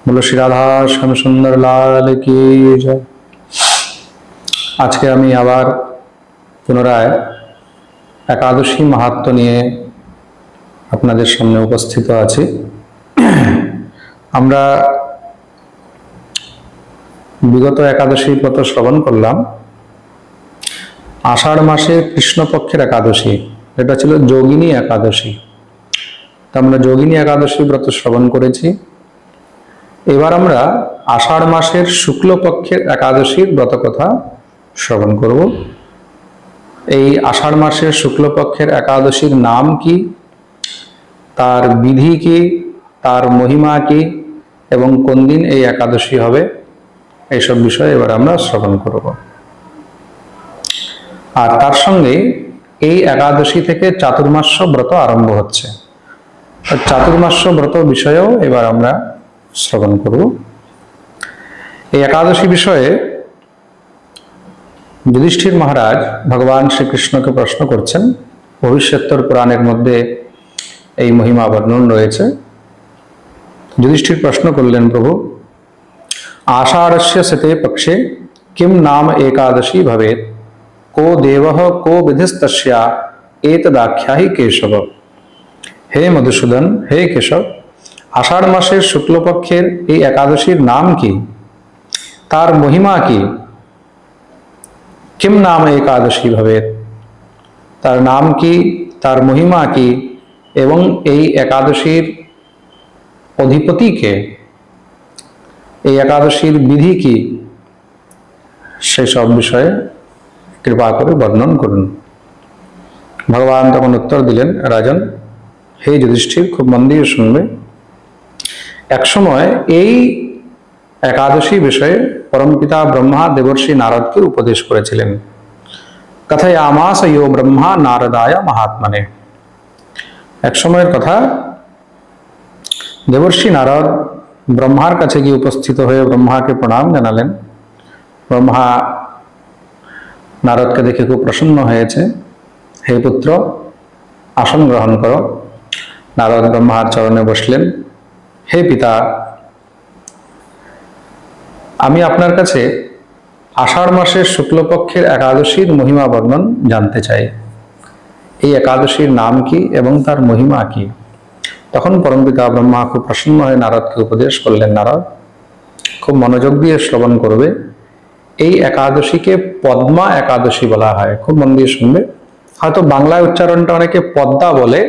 बोलो श्री राधा श्याम सुंदर लाल की जय। আজকে আমি আবার পুনরায় একাদশী মাহাত্ম্য নিয়ে আপনাদের সামনে উপস্থিত আছি। আমরা বিগত একাদশীর কথা শ্রবণ করলাম। আষাঢ় মাসে কৃষ্ণপক্ষের একাদশী, এটা ছিল যোগিনী একাদশী। আমরা যোগিনী একাদশী ব্রত শ্রবণ করেছি। এবার আমরা আষাঢ় মাসের শুক্লপক্ষের একাদশীর ব্রত কথা শ্রবণ করব। এই আষাঢ় মাসের শুক্লপক্ষের একাদশীর নাম কি, তার বিধি কি, তার মহিমা কি এবং কোন দিন এই একাদশী হবে, এইসব বিষয়ে এবার আমরা শ্রবণ করব। আর তার সঙ্গে এই একাদশী থেকে চাতুর্মাস্য ব্রত আরম্ভ হচ্ছে। চাতুর্মাস্য ব্রত বিষয়েও এবার আমরা শ্রবণ করব। এই একাদশী বিষয়ে যুধিষ্ঠির মহারাজ ভগবান শ্রীকৃষ্ণকে প্রশ্ন করছেন। ভবিষ্যোত্তর পুরাণের মধ্যে এই মহিমা বর্ণন রয়েছে। যুধিষ্ঠির প্রশ্ন করলেন, প্রভু, আষাঢ়স্য শতে পক্ষে কিম নাম একাদশী ভবেত, को देवः को विधिस्तस्या एतदाख्याहि केशव। হে মধুসূদন, হে কেশব, আষাঢ় মাসের শুক্লপক্ষের এই একাদশীর নাম কি, তার মহিমা কি, কিম নাম একাদশী ভবেত, তার নাম কি, তার মহিমা কি এবং এই একাদশীর অধিপতি কে, এই একাদশীর বিধি কি, সেই সব বিষয়ে কৃপা করে বর্ণন করুন। ভগবান তখন উত্তর দিলেন, রাজন, হে যুধিষ্ঠির, খুব মন দিয়ে শুনবে। একসময় এই একাদশী বিষয়ে পরমপিতা ব্রহ্মা দেবর্ষি নারদকে উপদেশ করেছিলেন। কথয়ামাস ইয়ো ব্রহ্মা নারদায় মহাত্মনে। এক সময়ের কথা, দেবর্ষি নারদ ব্রহ্মার কাছে গিয়ে উপস্থিত হয়ে ব্রহ্মাকে প্রণাম জানালেন। ব্রহ্মা নারদকে দেখে খুব প্রসন্ন হয়েছে। হে পুত্র, আসন গ্রহণ করো। নারদ ব্রহ্মার চরণে বসলেন। হে পিতা, আমি আপনার কাছে আষাঢ় মাসের শুক্লপক্ষের একাদশীর মহিমা বর্ণন জানতে চাই। এই একাদশীর নাম কি এবং তার মহিমা কি? তখন পরমপিতা ব্রহ্মা খুব প্রসন্ন হয়ে নারদকে উপদেশ করলেন, নারদ, খুব মনোযোগ দিয়ে শ্রবণ করবে। এই একাদশীকে পদ্মা একাদশী বলা হয়। খুব মন দিয়ে শুনবে। হয়তো বাংলায় উচ্চারণটা অনেকে পদ্মা বলে,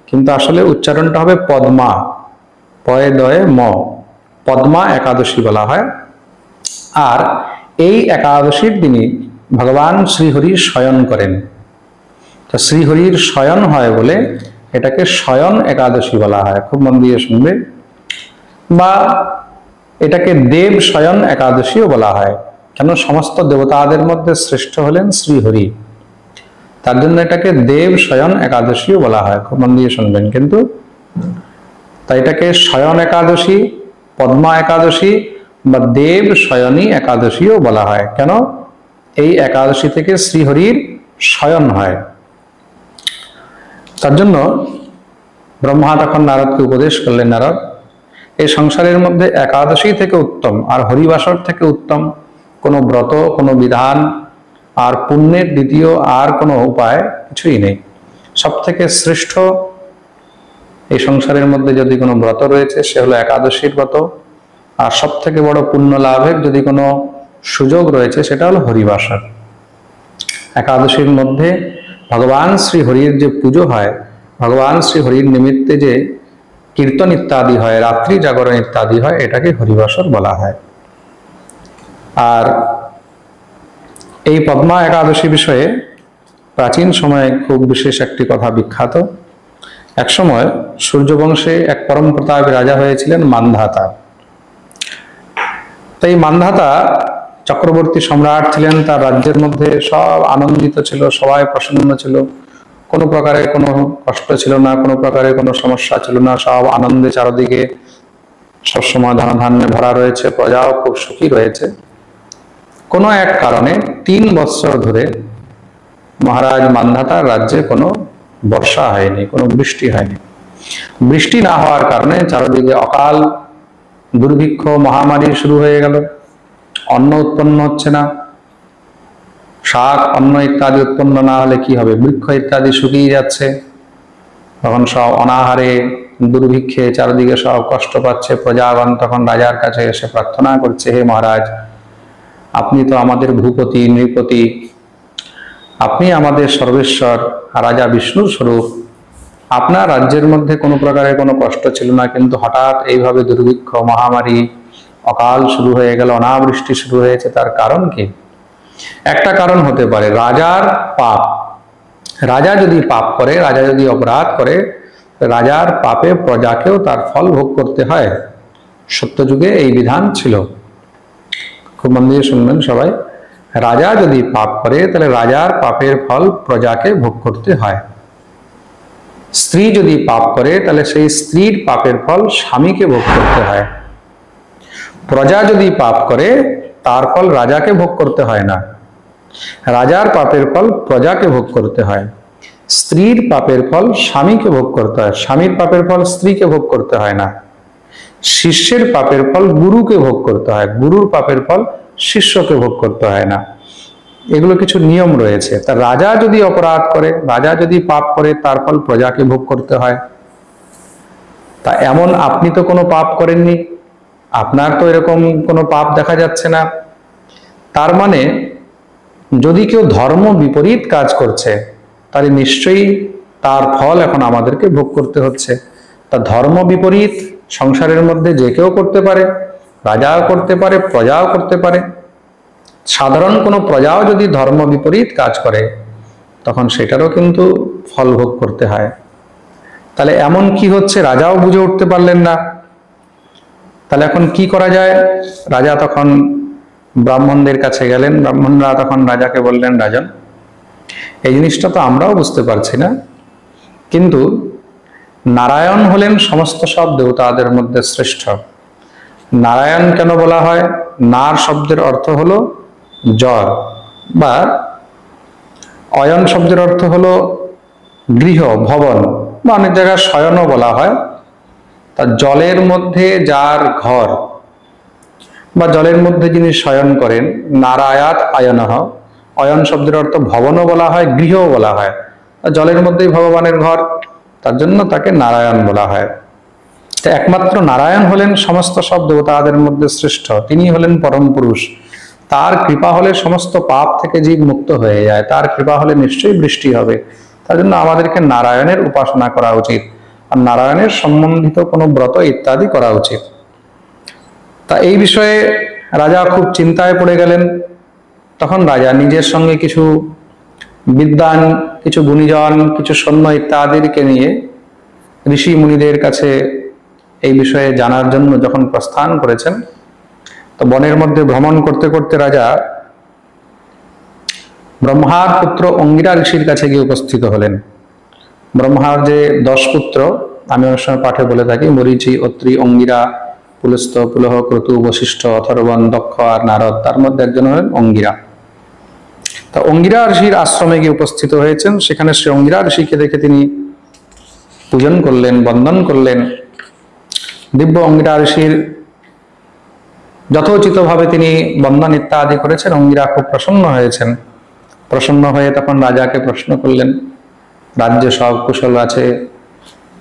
কিন্তু আসলে উচ্চারণটা হবে পদ্মা, পয়ে দয়ে ম, পদ্মা একাদশী বলা হয়। আর এই একাদশীর দিনই ভগবান শ্রীহরি শয়ন করেন। তো শ্রীহরির শয়ন হয় বলে এটাকে শয়ন একাদশী বলা হয়। খুব মন দিয়ে শুনবে। বা এটাকে দেব শয়ন একাদশীও বলা হয়। কেন? সমস্ত দেবতাদের মধ্যে শ্রেষ্ঠ হলেন শ্রীহরি, তার জন্য এটাকে দেব শয়ন একাদশীও বলা হয়। খুব মন দিয়ে শুনবেন কিন্তু। তাই এটাকে শয়ন একাদশী, পদ্মা একাদশী বা দেব শয়নী একাদশীও বলা হয়। কেন? এই একাদশী থেকে শ্রীহরির শয়ন হয়। তার জন্য ব্রহ্মা তখন নারদকে উপদেশ করলেন, নারদ, এই সংসারের মধ্যে একাদশী থেকে উত্তম আর হরিবাসর থেকে উত্তম কোনো ব্রত, কোনো বিধান আর পুণ্যের দ্বিতীয় আর কোনো উপায় কিছুই নেই। সব থেকে শ্রেষ্ঠ এই সংসারের মধ্যে যদি কোনো ব্রত রয়েছে, সে হলো একাদশীর ব্রত। আর সব থেকে বড় পুণ্য লাভের যদি কোনো সুযোগ রয়েছে, সেটা হলো হরিবাসর। একাদশীর মধ্যে ভগবান শ্রী হরির যে পুজো হয়, ভগবান শ্রী হরির নিমিত্তে যে কীর্তন ইত্যাদি হয়, রাত্রি জাগরণ ইত্যাদি হয়, এটাকে হরিবাসর বলা হয়। আর এই পদ্মা একাদশী বিষয়ে প্রাচীন সময়ে খুব বিশেষ একটি কথা বিখ্যাত। এক সময় সূর্যবংশে এক পরম প্রতাপী রাজা হয়েছিলেন মান্ধাতা। তাই মান্ধাতা চক্রবর্তী সম্রাট ছিলেন। তার রাজ্যের মধ্যে সব আনন্দিত ছিল, সবাই প্রসন্ন ছিল, কোনো প্রকারে কোনো কষ্ট ছিল না, কোনো প্রকারে কোনো সমস্যা ছিল না, সব আনন্দে চারদিকে সবসময় ধনধান্যে ভরা রয়েছে, প্রজাও খুব সুখী রয়েছে। কোনো এক কারণে 3 বৎসর ধরে মহারাজ মান্ধাতার রাজ্যে কোনো বর্ষা হয়নি, কোনো বৃষ্টি হয়নি। বৃষ্টি না হওয়ার কারণে চারদিকে অকাল দুর্ভিক্ষ মহামারী শুরু হয়ে গেল, অন্ন উৎপন্ন হচ্ছে না, শাক অন্ন ইত্যাদি উৎপন্ন না হলে কি হবে, বৃক্ষ ইত্যাদি শুকিয়ে যাচ্ছে, তখন সব অনাহারে দুর্ভিক্ষে চারিদিকে সব কষ্ট পাচ্ছে। প্রজাগণ তখন রাজার কাছে এসে প্রার্থনা করছে, হে মহারাজ, আপনি তো আমাদের ভূপতি নৃপতি, আপনি আমাদের সর্বেশ্বর, রাজা বিষ্ণুর স্বরূপ, আপনার রাজ্যের মধ্যে কোনো প্রকারের কোনো কষ্ট ছিল না, কিন্তু হঠাৎ এইভাবে দুর্ভিক্ষ মহামারী অকাল শুরু হয়ে গেল, অনাবৃষ্টি শুরু হয়েছে, তার কারণ কি? একটা কারণ হতে পারে রাজার পাপ। রাজা যদি পাপ করে, রাজা যদি অপরাধ করে, রাজার পাপে প্রজাকেও তার ফল ভোগ করতে হয়। সত্যযুগে এই বিধান ছিল, খুব মন দিয়ে শুনবেন সবাই। রাজা যদি পাপ করে তাহলে রাজার পাপের ফল প্রজাকে ভোগ করতে হয়। স্ত্রী যদি পাপ করে তাহলে সেই স্ত্রীর পাপের ফল স্বামীকে ভোগ করতে হয়। প্রজা যদি পাপ করে তার ফল রাজাকে ভোগ করতে হয় না, রাজার পাপের ফল প্রজাকে ভোগ করতে হয়। স্ত্রীর পাপের ফল স্বামীকে ভোগ করতে হয়, স্বামীর পাপের ফল স্ত্রীকে ভোগ করতে হয় না। শিষ্যের পাপের ফল গুরুকে ভোগ করতে হয়, গুরুর পাপের ফল শিষ্যকে ভোগ করতে হয় না। এগুলো কিছু নিয়ম রয়েছে। তা রাজা যদি অপরাধ করে, রাজা যদি পাপ করে, তার ফল প্রজাকে ভোগ করতে হয়। তা এমন আপনি তো কোনো পাপ করেননি, আপনার তো এরকম কোনো পাপ দেখা যাচ্ছে না। তার মানে যদি কেউ ধর্ম বিপরীত কাজ করছে তাহলে নিশ্চয়ই তার ফল এখন আমাদেরকে ভোগ করতে হচ্ছে। তা ধর্ম বিপরীত সংসারের মধ্যে যে কেউ করতে পারে, রাজাও করতে পারে, প্রজাও করতে পারে। সাধারণ কোনো প্রজাও যদি ধর্ম বিপরীত কাজ করে তখন সেটারও কিন্তু ফল ভোগ করতে হয়। তাহলে এমন কি হচ্ছে রাজাও বুঝে উঠতে পারলেন না। তাহলে এখন কি করা যায়? রাজা তখন ব্রাহ্মণদের কাছে গেলেন। ব্রাহ্মণরা তখন রাজাকে বললেন, রাজন, এই জিনিসটা তো আমরাও বুঝতে পারছি না, কিন্তু নারায়ণ হলেন সমস্ত সব দেবতাদের মধ্যে শ্রেষ্ঠ। নারায়ণ কেন বলা হয়? নার শব্দের অর্থ হলো জল, বা অয়ন শব্দের অর্থ হলো গৃহ, ভবন, বা অনেক জায়গায় শয়নও বলা হয়। তা জলের মধ্যে যার ঘর বা জলের মধ্যে যিনি শয়ন করেন, নারায়াত আয়নঃ। অয়ন শব্দের অর্থ ভবনও বলা হয়, গৃহও বলা হয়। জলের মধ্যেই ভগবানের ঘর, তার জন্য তাকে নারায়ণ বলা হয়। তা একমাত্র নারায়ণ হলেন সমস্ত সব দেবতাদের মধ্যে শ্রেষ্ঠ। তিনি হলেন পরম পুরুষ। তার কৃপা হলে সমস্ত পাপ থেকে জীব মুক্ত হয়ে যায়, তার কৃপা হলে নিশ্চয়ই বৃষ্টি হবে। তার জন্য আমাদেরকে নারায়ণের উপাসনা করা উচিত, আর নারায়ণের সম্বন্ধিত কোনো ব্রত ইত্যাদি করা উচিত। তা এই বিষয়ে রাজা খুব চিন্তায় পড়ে গেলেন। তখন রাজা নিজের সঙ্গে কিছু বিদ্বান, কিছু গুণীজন, কিছু সৈন্য ইত্যাদিকে নিয়ে ঋষি মুনিদের কাছে এই বিষয়ে জানার জন্য যখন প্রস্থান করেছেন, তো বনের মধ্যে ভ্রমণ করতে করতে রাজা ব্রহ্মার পুত্র অঙ্গিরা ঋষির কাছে গিয়ে উপস্থিত হলেন। ব্রহ্মার যে 10 পুত্র, আমি অনেক সময় পাঠে বলে থাকি, মরীচি, অত্রি, অঙ্গিরা, পুলস্ত, পুলহ, ক্রতু, বশিষ্ঠ, অথর্বণ, দক্ষ আর নারদ, তার মধ্যে একজন হলেন অঙ্গিরা। তা অঙ্গিরা ঋষির আশ্রমে গিয়ে উপস্থিত হয়েছেন। সেখানে শ্রী অঙ্গিরা ঋষিকে দেখে তিনি পূজন করলেন, বন্দন করলেন। দিব্য অঙ্গিরা ঋষির যথোচিতভাবে তিনি বন্দন ইত্যাদি করেছেন। অঙ্গিরা খুব প্রসন্ন হয়েছেন। প্রসন্ন হয়ে তখন রাজাকে প্রশ্ন করলেন, রাজ্যে সব কুশল আছে,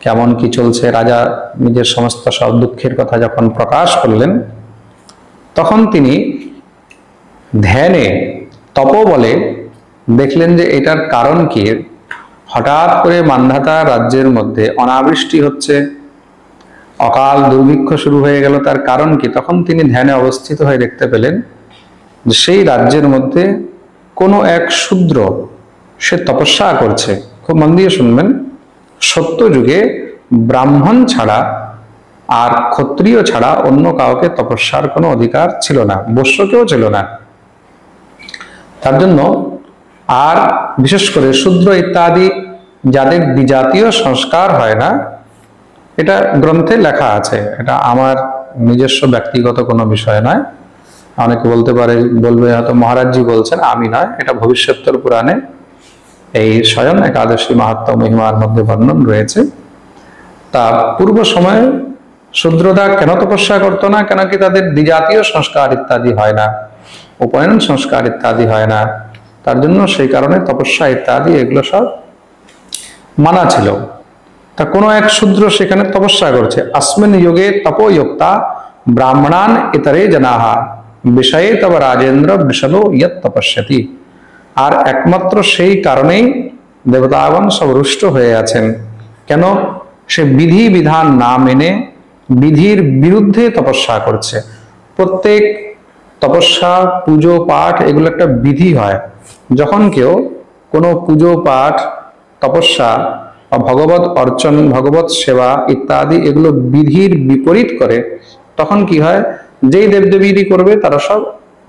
কেমন কি চলছে? রাজা নিজের সমস্ত সব দুঃখের কথা যখন প্রকাশ করলেন, তখন তিনি ধ্যানে, তপবলে দেখলেন যে এটার কারণ কি। হঠাৎ করে মান্ধাতা রাজ্যের মধ্যে অনাবৃষ্টি হচ্ছে, অকাল দুর্ভিক্ষ শুরু হয়ে গেল, তার কারণ কি? তখন তিনি ধ্যানে অবস্থিত হয়ে দেখতে পেলেন যে সেই রাজ্যের মধ্যে কোনো এক শূদ্র, সে তপস্যা করছে। খুব মন দিয়ে শুনবেন, সত্য যুগে ব্রাহ্মণ ছাড়া আর ক্ষত্রিয় ছাড়া অন্য কাউকে তপস্যার কোনো অধিকার ছিল না, বৈশ্যকেও ছিল না। তার জন্য আর বিশেষ করে শূদ্র ইত্যাদি যাদের দ্বিজাতীয় সংস্কার হয় না, এটা গ্রন্থে লেখা আছে, এটা আমার নিজস্ব ব্যক্তিগত কোনো বিষয় নয়। অনেকে বলতে পারে, বলবে হয়তো মহারাজজি বলছেন, আমি নয়, এটা ভবিষ্যোত্তর পুরাণে এই স্বয়ং একাদশী মাহাত্ম্য মহিমার মধ্যে বর্ণন রয়েছে। তা পূর্ব সময়ে শূদ্ররা কেন তপস্যা করতো না? কেন কি তাদের দ্বিজাতীয় সংস্কার ইত্যাদি হয় না, উপনয়ন সংস্কার ইত্যাদি হয় না, তার জন্য সেই কারণে তপস্যা ইত্যাদি এগুলো সব মানা ছিল। তা কোনো এক শূদ্র সেখানে তপস্যা করছে। अस्मिन् युगे तपोयुक्ता ब्राह्मणान् इतरे जनाः বিষয়ে তব রাজেন্দ্র বৃষলো ইয়ৎ তপস্যতি। আর একমাত্র সেই কারণেই দেবতাগণ সব রুষ্ট হয়ে আছেন। কেন? সে বিধি বিধান না মেনে বিধির বিরুদ্ধে তপস্যা করছে। প্রত্যেক তপস্যা, পুজো পাঠ এগুলো একটা বিধি হয়। যখন কেউ কোনো পুজো পাঠ, তপস্যা বা ভগবত অর্চন, ভগবত সেবা ইত্যাদি এগুলো বিধির বিপরীত করে, তখন কি হয়? যেই দেবদেবীরই করবে তারা সব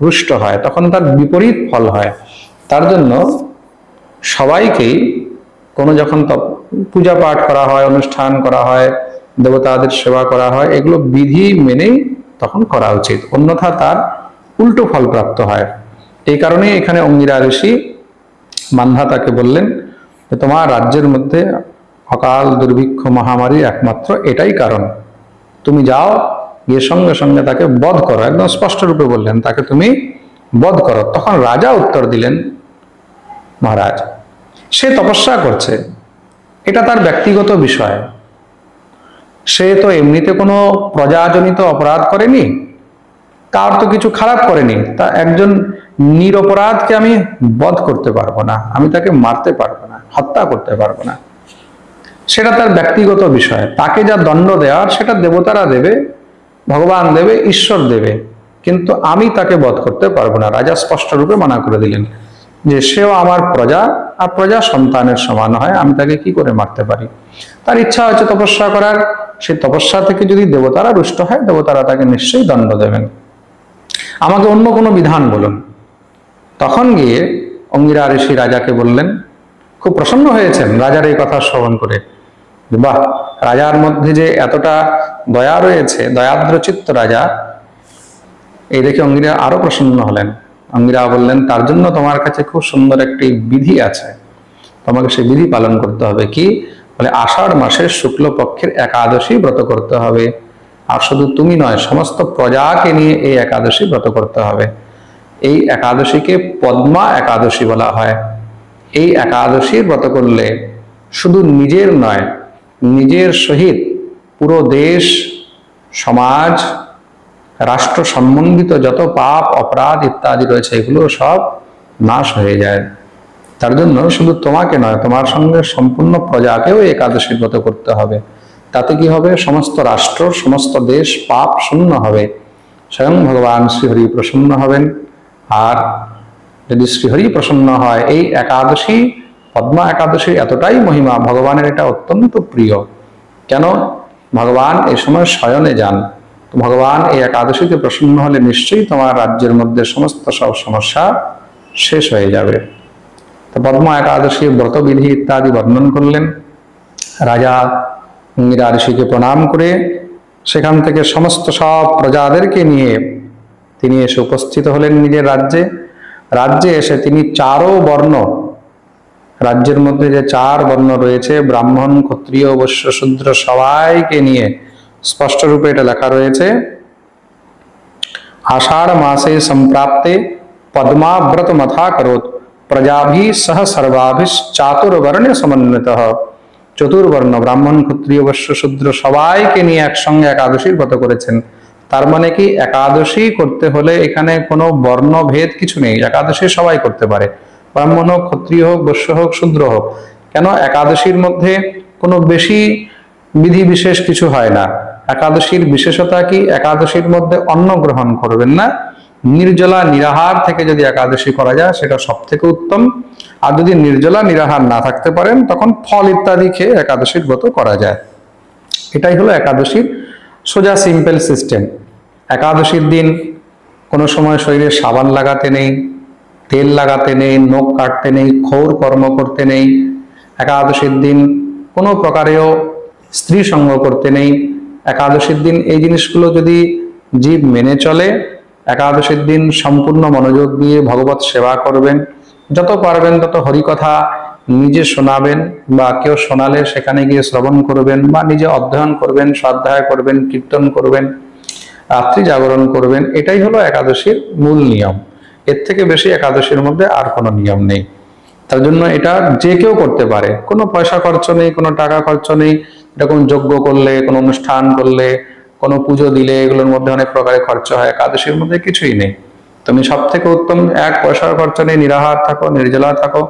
রুষ্ট হয়, তখন তার বিপরীত ফল হয়। তার জন্য সবাইকেই কোনো যখন পূজা পাঠ করা হয়, অনুষ্ঠান করা হয়, দেবতাদের সেবা করা হয়, এগুলো বিধি মেনেই তখন করা উচিত, অন্যথা তার উল্টো ফল প্রাপ্ত হয়। এই কারণে এখানে অঙ্গিরা ঋষি মান্ধাতাকে বললেন যে তোমার রাজ্যের মধ্যে অকাল দুর্ভিক্ষ মহামারী একমাত্র এটাই কারণ, তুমি যাও, গিয়ে সঙ্গে সঙ্গে তাকে বধ করো। একদম স্পষ্ট রূপে বললেন তাকে তুমি বধ করো। তখন রাজা উত্তর দিলেন, মহারাজ সে তপস্যা করছে, এটা তার ব্যক্তিগত বিষয়, সে তো এমনিতে কোনো প্রজাজনিত অপরাধ করেনি, তার তো কিছু খারাপ করেনি, তা একজন নিরপরাধকে আমি বধ করতে পারবো না, আমি তাকে মারতে পারবো না, হত্যা করতে পারবো না, সেটা তার ব্যক্তিগত বিষয়। তাকে যা দণ্ড দেওয়ার সেটা দেবতারা দেবে, ভগবান দেবে, ঈশ্বর দেবে, কিন্তু আমি তাকে বধ করতে পারবো না। রাজা স্পষ্ট রূপে মানা করে দিলেন যে সেও আমার প্রজা, আর প্রজা সন্তানের সমান হয়, আমি তাকে কি করে মারতে পারি? তার ইচ্ছা হচ্ছে তপস্যা করার, সেই তপস্যা থেকে যদি দেবতারা রুষ্ট হয়, দেবতারা তাকে নিশ্চয়ই দণ্ড দেবেন, আমাকে অন্য কোনো বিধান বলুন। তখন গিয়ে অঙ্গিরা ঋষি রাজাকে বললেন, খুব প্রসন্ন হয়েছেন রাজার এই কথা শ্রবণ করে, বাহ, রাজার মধ্যে যে এতটা দয়া রয়েছে, দয়াদ্রচিত্ত রাজা, এই দেখে অঙ্গিরা আরো প্রসন্ন হলেন। অঙ্গিরা বললেন, তার জন্য তোমার কাছে খুব সুন্দর একটি বিধি আছে, তোমাকে সেই বিধি পালন করতে হবে। কি বলে? আষাঢ় মাসের শুক্লপক্ষের একাদশী ব্রত করতে হবে। আর শুধু তুমি নয়, সমস্ত প্রজাকে নিয়ে এই একাদশী ব্রত করতে হবে। এই একাদশীকে পদ্মা একাদশী বলা হয়। এই একাদশীর ব্রত করলে শুধু নিজের নয়, নিজের সহিত পুরো দেশ, সমাজ, রাষ্ট্র সম্বন্ধিত যত পাপ অপরাধ ইত্যাদি রয়েছে এগুলো সব নাশ হয়ে যায়। তার জন্য শুধু তোমাকে নয়, তোমার সঙ্গে সম্পূর্ণ প্রজাকেও একাদশী ব্রত করতে হবে। তাতে কি হবে? সমস্ত রাষ্ট্র, সমস্ত দেশ পাপ শূন্য হবে, স্বয়ং ভগবান শ্রীহরি প্রসন্ন হবেন। আর যদি শ্রীহরি প্রসন্ন হয়, এই একাদশী, পদ্মা একাদশী এতটাই মহিমা, ভগবানের এটা অত্যন্ত প্রিয়। কেন? ভগবান এই সময় শয়নে যান, তো ভগবান এই একাদশীতে প্রসন্ন হলে নিশ্চয়ই তোমার রাজ্যের মধ্যে সমস্ত সব সমস্যা শেষ হয়ে যাবে। তো পদ্মা একাদশীর ব্রতবিধি ইত্যাদি বর্ণন করলেন। রাজা অঙ্গিরা ঋষিকে প্রণাম করে সেখান থেকে সমস্ত সব প্রজাদেরকে নিয়ে তিনি এসে উপস্থিত হলেন নিজের রাজ্যে। রাজ্যে এসে তিনি চারো বর্ণ, রাজ্যের মধ্যে যে চার বর্ণ রয়েছে, ব্রাহ্মণ, ক্ষত্রিয়, বৈশ্য, শূদ্র, সবাইকে নিয়ে স্পষ্ট রূপে এটা লেখা রয়েছে, आषाढ़ मासे संप्राप्ते पद्माव्रत मथा करोत् प्रजाभि सह सर्वाभिः चातुर्वर्ण समन्वितः। চতুর্বর্ণ ব্রাহ্মণ, ক্ষত্রিয়, বৈশ্য, শূদ্র সবাইকে নিয়ে একসঙ্গে একাদশীর ব্রত করেছেন। তার মানে কি, একাদশী করতে হলে এখানে কোনো বর্ণভেদ কিছু নেই, একাদশী সবাই করতে পারে, ব্রাহ্মণ হোক, ক্ষত্রিয় হোক, বৈশ্য হোক, শূদ্র হোক। কেন? একাদশীর মধ্যে কোনো বেশি বিধি বিশেষ কিছু হয় না। একাদশীর বিশেষতা কি? একাদশীর মধ্যে অন্ন গ্রহণ করবেন না, নির্জলা নিরাহার থেকে যদি একাদশী করা যায় সেটা সব থেকে উত্তম। আর যদি নির্জলা নিরাহার না থাকতে পারেন, তখন ফল ইত্যাদি খেয়ে একাদশীর ব্রত করা যায়। এটাই হলো একাদশীর সোজা সিম্পল সিস্টেম। একাদশীর দিন কোনো সময় শরীরে সাবান লাগাতে নেই, তেল লাগাতে নেই, নখ কাটতে নেই, ক্ষৌর কর্ম করতে নেই। একাদশীর দিন কোনো প্রকারেও স্ত্রী সঙ্গ করতে নেই। একাদশীর দিন এই জিনিসগুলো যদি জীব মেনে চলে, একাদশীর দিন সম্পূর্ণ মনোযোগ দিয়ে ভগবত সেবা করবেন, যত পারবেন তত হরিকথা নিজে শোনাবেন বা কেউ শোনালে সেখানে গিয়ে শ্রবণ করবেন বা নিজে অধ্যয়ন করবেন, স্বাধ্যায় করবেন, কীর্তন করবেন, রাত্রি জাগরণ করবেন। এটাই হলো একাদশীর মূল নিয়ম। এর থেকে বেশি একাদশীর মধ্যে আর কোনো নিয়ম নেই। তার জন্য এটা যে কেউ করতে পারে, কোনো পয়সা খরচ নেই, কোনো টাকা খরচ নেই। এরকম যজ্ঞ করলে, কোনো অনুষ্ঠান করলে, কোনো পুজো দিলে এগুলোর মধ্যে অনেক প্রকারের খরচ হয়, একাদশীর মধ্যে কিছুই নেই। তুমি সব থেকে উত্তম, এক পয়সার খরচ নেই, নিরাহার থাকো, নির্জলা থাকো,